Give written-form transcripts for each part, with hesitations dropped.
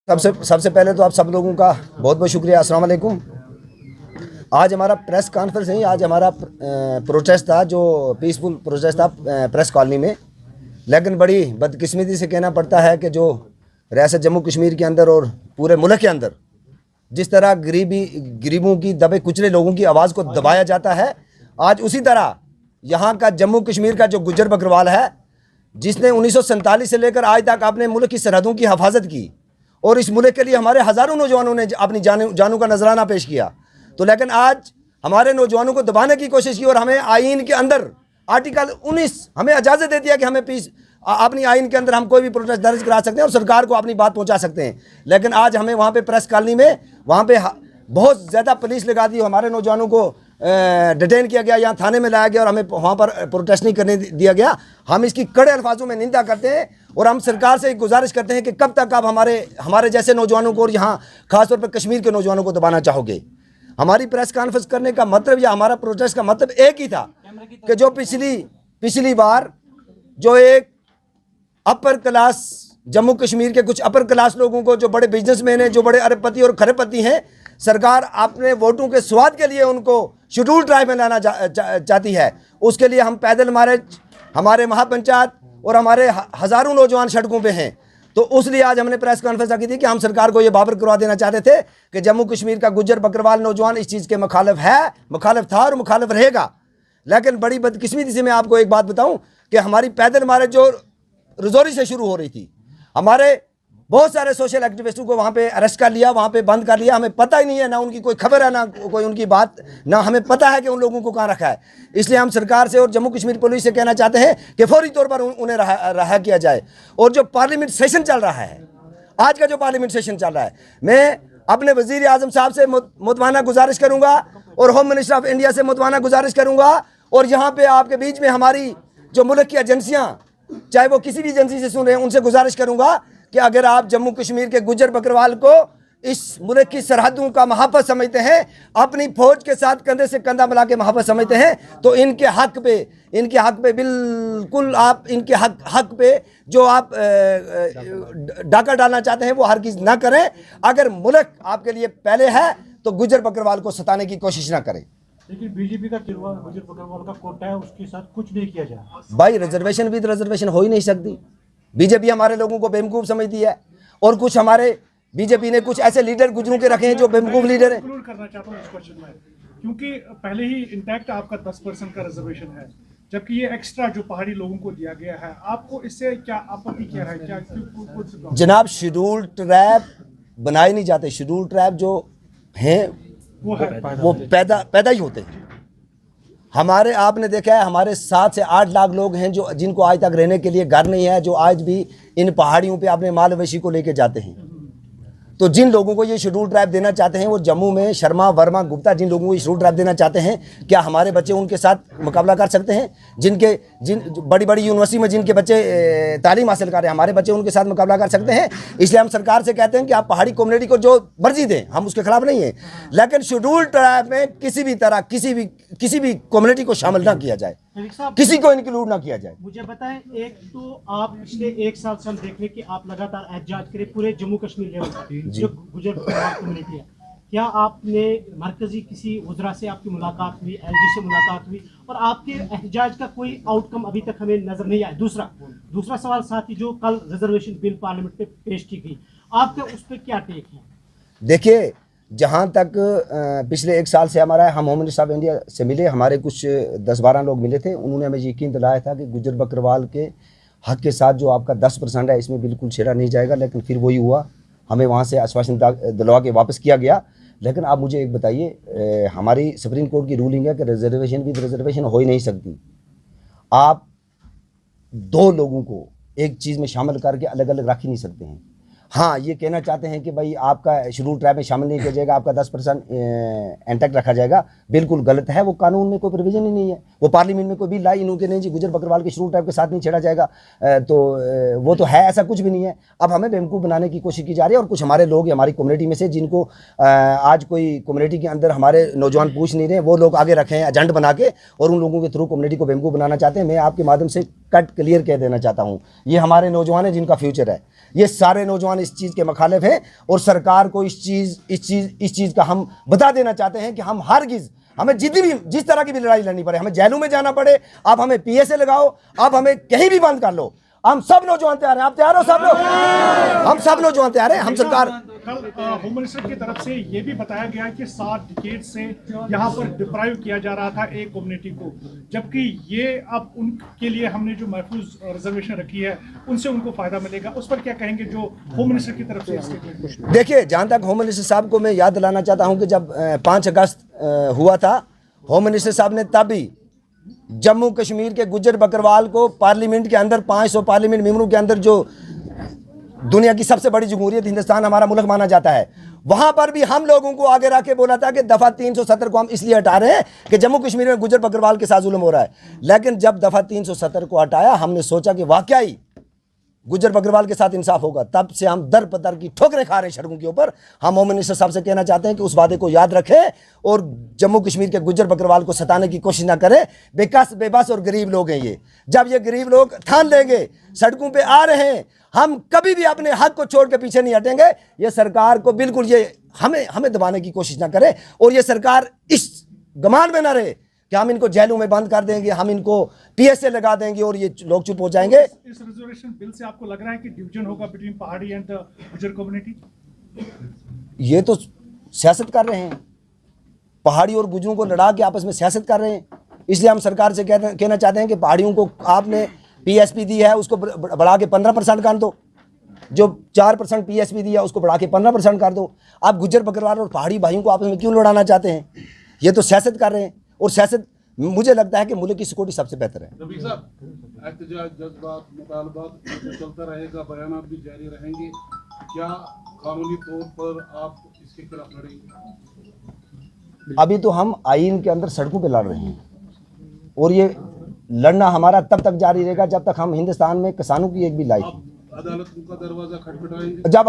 सबसे पहले तो आप सब लोगों का बहुत बहुत शुक्रिया। अस्सलाम वालेकुम। आज हमारा प्रेस कॉन्फ्रेंस नहीं, आज हमारा प्रोटेस्ट था, जो पीसफुल प्रोटेस्ट था प्रेस कॉलोनी में। लेकिन बड़ी बदकिस्मती से कहना पड़ता है कि जो रियासत जम्मू कश्मीर के अंदर और पूरे मुल्क के अंदर जिस तरह गरीबों की दबे कुचले लोगों की आवाज़ को दबाया जाता है, आज उसी तरह यहाँ का जम्मू कश्मीर का जो गुज्जर बकरवाल है, जिसने 1947 से लेकर आज तक अपने मुल्क की सरहदों की हिफाजत की और इस मुल्क के लिए हमारे हज़ारों नौजवानों ने अपनी जानों का नजराना पेश किया, तो लेकिन आज हमारे नौजवानों को दबाने की कोशिश की और हमें आइन के अंदर आर्टिकल 19 हमें इजाज़त देती है कि हमें अपनी आइन के अंदर हम कोई भी प्रोटेस्ट दर्ज करा सकते हैं और सरकार को अपनी बात पहुंचा सकते हैं। लेकिन आज हमें वहाँ पे प्रेस कॉलोनी में वहाँ पे बहुत ज़्यादा पुलिस लगा दी, हमारे नौजवानों को डिटेन किया गया, यहाँ थाने में लाया गया और हमें वहाँ पर प्रोटेस्ट नहीं करने दिया गया। हम इसकी कड़े अल्फाजों में निंदा करते हैं और हम सरकार से गुजारिश करते हैं कि कब तक आप हमारे जैसे नौजवानों को और यहाँ खासतौर पर कश्मीर के नौजवानों को दबाना चाहोगे। हमारी प्रेस कॉन्फ्रेंस करने का मतलब या हमारा प्रोटेस्ट का मतलब एक ही था कि जो पिछली बार जो एक अपर क्लास जम्मू कश्मीर के कुछ अपर क्लास लोगों को, जो बड़े बिजनेसमैन हैं, जो बड़े अरबपति और खरबपति हैं, सरकार अपने वोटों के स्वाद के लिए उनको शेड्यूल ट्राइब में लाना चाहती है। उसके लिए हम पैदल मार्च, हमारे महापंचायत और हमारे हज़ारों नौजवान सड़कों पे हैं। तो उसलिए आज हमने प्रेस कॉन्फ्रेंस रखी थी कि हम सरकार को ये बाबर करवा देना चाहते थे कि जम्मू कश्मीर का गुज्जर बकरवाल नौजवान इस चीज़ के मुखालिफ था और मुखालिफ रहेगा। लेकिन बड़ी बदकिस्मती से मैं आपको एक बात बताऊं कि हमारी पैदल मार्च जो रजौरी से शुरू हो रही थी, हमारे बहुत सारे सोशल एक्टिविस्टों को वहाँ पे अरेस्ट कर लिया, वहाँ पे बंद कर लिया। हमें पता ही नहीं है, ना उनकी कोई खबर है, ना कोई उनकी बात, ना हमें पता है कि उन लोगों को कहाँ रखा है। इसलिए हम सरकार से और जम्मू कश्मीर पुलिस से कहना चाहते हैं कि फौरी तौर पर उन्हें रहा किया जाए। और जो पार्लियामेंट सेशन चल रहा है, आज का जो पार्लियामेंट सेशन चल रहा है, मैं अपने वज़ीर आज़म साहब से मुतवाना गुजारिश करूँगा और होम मिनिस्टर ऑफ इंडिया से मुतवाना गुजारिश करूँगा और यहाँ पर आपके बीच में हमारी जो मुल्क की एजेंसियाँ, चाहे वो किसी भी एजेंसी से सुन रहे हैं, उनसे गुजारिश करूँगा कि अगर आप जम्मू कश्मीर के गुज्जर बकरवाल को इस मुल्क की सरहदों का महाफज समझते हैं, अपनी फौज के साथ कंधे से कंधा मिला के महाफज समझते हैं, तो इनके हक पे बिल्कुल आप इनके हक पे जो आप डाका डालना चाहते हैं वो हरगिज़ ना करें। अगर मुल्क आपके लिए पहले है तो गुज्जर बकरवाल को सताने की कोशिश ना करें। लेकिन बीजेपी का गुज्जर बकरवाल का कोटा है, उसके साथ कुछ नहीं किया जाए। भाई रिजर्वेशन विद रिजर्वेशन हो ही नहीं सकती। बीजेपी हमारे लोगों को बेवकूफ़ समझती है और कुछ हमारे बीजेपी ने कुछ ऐसे लीडर गुजरों के रखे हैं जो बेवकूफ़ लीडर हैं। इंक्लूड करना चाहता हूं इस क्वेश्चन में, क्योंकि पहले ही इंटैक्ट आपका 10% का रिजर्वेशन है, जबकि ये एक्स्ट्रा जो पहाड़ी लोगों को दिया गया है, आपको इससे क्या आपत्ति क्या है? क्या जनाब, शेड्यूल ट्राइब बनाए नहीं जाते। शेड्यूल ट्राइब जो हैं वो पैदा ही होते हैं। हमारे आपने देखा है, हमारे 7 से 8 लाख लोग हैं जो जिनको आज तक रहने के लिए घर नहीं है, जो आज भी इन पहाड़ियों पे अपने माल मवेशी को लेके जाते हैं। तो जिन लोगों को ये शेड्यूल ट्राइब देना चाहते हैं, वो जम्मू में शर्मा, वर्मा, गुप्ता, जिन लोगों को ये शेड्यूल ट्राइब देना चाहते हैं, क्या हमारे बच्चे उनके साथ मुकाबला कर सकते हैं? जिन बड़ी बड़ी यूनिवर्सिटी में जिनके बच्चे तालीम हासिल कर रहे हैं, हमारे बच्चे उनके साथ मुकाबला कर सकते हैं? इसलिए हम सरकार से कहते हैं कि आप पहाड़ी कम्युनिटी को जो मर्जी दें, हम उसके खिलाफ नहीं हैं, लेकिन शेड्यूल ट्राइब में किसी भी तरह किसी भी कम्युनिटी को शामिल ना किया जाए, किसी को इंक्लूड ना किया जाए। मुझे बताएं, एक तो आप पिछले 1 साल से हम देख रहे हैं कि आप लगातार एहतजाज करें पूरे जम्मू कश्मीर लेवल पर जो गुज्जर कम्युनिटी है। क्या आपने मरकजी किसी वज़रा से आपकी मुलाकात हुई, एलजी से मुलाकात हुई, और आपके एहतजाज का कोई आउटकम अभी तक हमें नजर नहीं आया? दूसरा सवाल साथ ही, जो कल रिजर्वेशन बिल पार्लियामेंट में पेश की गई, आपका उस पर क्या टेक है? देखिए, जहाँ तक पिछले 1 साल से हमारा हम होम मिनिस्टर ऑफ इंडिया से मिले, हमारे कुछ 10-12 लोग मिले थे, उन्होंने हमें यकीन दिलाया था कि गुज्जर बकरवाल के हक के साथ जो आपका 10% है, इसमें बिल्कुल छेड़ा नहीं जाएगा। लेकिन फिर वही हुआ, हमें वहाँ से आश्वासन दिलवा के वापस किया गया। लेकिन आप मुझे एक बताइए, हमारी सुप्रीम कोर्ट की रूलिंग है कि रिजर्वेशन विद रिजर्वेशन हो ही नहीं सकती। आप 2 लोगों को एक चीज़ में शामिल करके अलग अलग रख ही नहीं सकते हैं। हाँ, ये कहना चाहते हैं कि भाई आपका शेड्यूल ट्राइब में शामिल नहीं किया जाएगा, आपका 10% इंटैक्ट रखा जाएगा, बिल्कुल गलत है। वो कानून में कोई प्रोविजन ही नहीं है, वो पार्लियामेंट में कोई भी लाई इनू के नहीं जी गुज्जर बकरवाल के शेड्यूल ट्राइब के साथ नहीं छेड़ा जाएगा, तो वो तो है, ऐसा कुछ भी नहीं है। अब हमें बेवकूफ़ बनाने की कोशिश की जा रही है और कुछ हमारे लोग हमारी कम्युनिटी में से जिनको आज कोई कम्युनिटी के अंदर हमारे नौजवान पूछ नहीं रहे, वो लोग आगे रखे हैं एजेंट बना के और उन लोगों के थ्रू कम्युनिटी को बेवकूफ़ बनाना चाहते हैं। मैं आपके माध्यम से कट क्लियर कह देना चाहता हूँ, ये हमारे नौजवान हैं जिनका फ्यूचर है, ये सारे नौजवान इस चीज़ के मुखालिफ हैं और सरकार को इस चीज़ का हम बता देना चाहते हैं कि हम हरगिज़, हमें जिस तरह की भी लड़ाई लड़नी पड़े, हमें जेलों में जाना पड़े, आप हमें PSA लगाओ, आप हमें कहीं भी बंद कर लो, हम सब नौजवान तैयार हैं। आप तैयार हो सब लोग? हम सब नौजवान तैयार हैं। हम सरकार कल होम मिनिस्टर की तरफ से ये भी बताया गया कि 7 डिकेड से यहाँ पर डिप्राइव किया जा रहा था एक कम्युनिटी को, जबकि ये अब उनके लिए हमने जो महफूज रिजर्वेशन रखी है उनसे उनको फायदा मिलेगा। उस पर क्या कहेंगे जो होम मिनिस्टर की तरफ से स्टेटमेंट? देखिए, जहाँ तक होम मिनिस्टर साहब को मैं याद दिलाना चाहता हूँ कि जब 5 अगस्त हुआ था, होम मिनिस्टर साहब ने तब भी जम्मू कश्मीर के गुज्जर बकरवाल को पार्लियामेंट के अंदर 500 पार्लियामेंट मेंबरों के अंदर, जो दुनिया की सबसे बड़ी जमहूरियत हिंदुस्तान हमारा मुल्क माना जाता है, वहां पर भी हम लोगों को आगे रख के बोला था कि दफा 370 को हम इसलिए हटा रहे हैं कि जम्मू कश्मीर में गुज्जर बकरवाल के साथ जुल्म हो रहा है। लेकिन जब दफा 370 को हटाया, हमने सोचा कि वाकई गुज्जर बकरवाल के साथ इंसाफ होगा। तब से हम दर पदर की ठोकरें खा रहे हैं सड़कों के ऊपर। हम होम मिनिस्टर साहब से कहना चाहते हैं कि उस वादे को याद रखें और जम्मू कश्मीर के गुज्जर बकरवाल को सताने की कोशिश ना करें। बेबस और गरीब लोग हैं ये। जब ये गरीब लोग ठान लेंगे, सड़कों पे आ रहे हैं, हम कभी भी अपने हक को छोड़ के पीछे नहीं हटेंगे। ये सरकार को बिल्कुल ये हमें दबाने की कोशिश ना करे और ये सरकार इस गुमान में ना रहे कि हम इनको जेलों में बंद कर देंगे, हम इनको PSA लगा देंगे और ये लोग चुप हो जाएंगे। इस रिजर्वेशन बिल से आपको लग रहा है कि डिवीजन होगा बिटवीन पहाड़ी एंड गुज्जर कम्युनिटी? ये तो सियासत कर रहे हैं, पहाड़ी और गुज्जरों को लड़ा के आपस में सियासत कर रहे हैं। इसलिए हम सरकार से कहना चाहते हैं कि पहाड़ियों को आपने PSP दी है, उसको बढ़ा के 15% कर दो। जो 4% PSP दिया उसको बढ़ा के 15% कर दो। आप गुज्जर बकरवाल और पहाड़ी भाइयों को आपस में क्यों लड़ाना चाहते हैं? ये तो सियासत कर रहे हैं और सियासत मुझे लगता है कि मुल्क की सिक्योरिटी सबसे बेहतर है। रफीक साहब, एहतजाज, जज्बात, मुतालबात चलता रहेगा, बयानात भी जारी रहेंगे। क्या कानूनी तौर पर आप इसके खिलाफ लड़ेंगे? अभी तो हम आईन के अंदर सड़कों पे लड़ रहे हैं और ये लड़ना हमारा तब तक जारी रहेगा जब तक हम हिंदुस्तान में किसानों की एक भी लाइफ अदालत का दरवाजा खटखटाएंगे? जब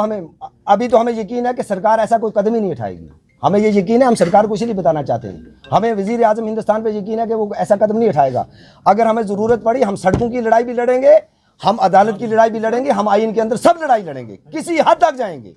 अभी तो हमें यकीन है कि सरकार ऐसा कोई कदम ही नहीं उठाएगी। हमें ये यकीन है, हम सरकार को इसीलिए बताना चाहते हैं। हमें वज़ीर आज़म हिंदुस्तान पे यकीन है कि वो ऐसा कदम नहीं उठाएगा। अगर हमें ज़रूरत पड़ी, हम सड़कों की लड़ाई भी लड़ेंगे, हम अदालत की लड़ाई भी लड़ेंगे, हम आईन के अंदर सब लड़ाई लड़ेंगे, किसी हद तक जाएंगे।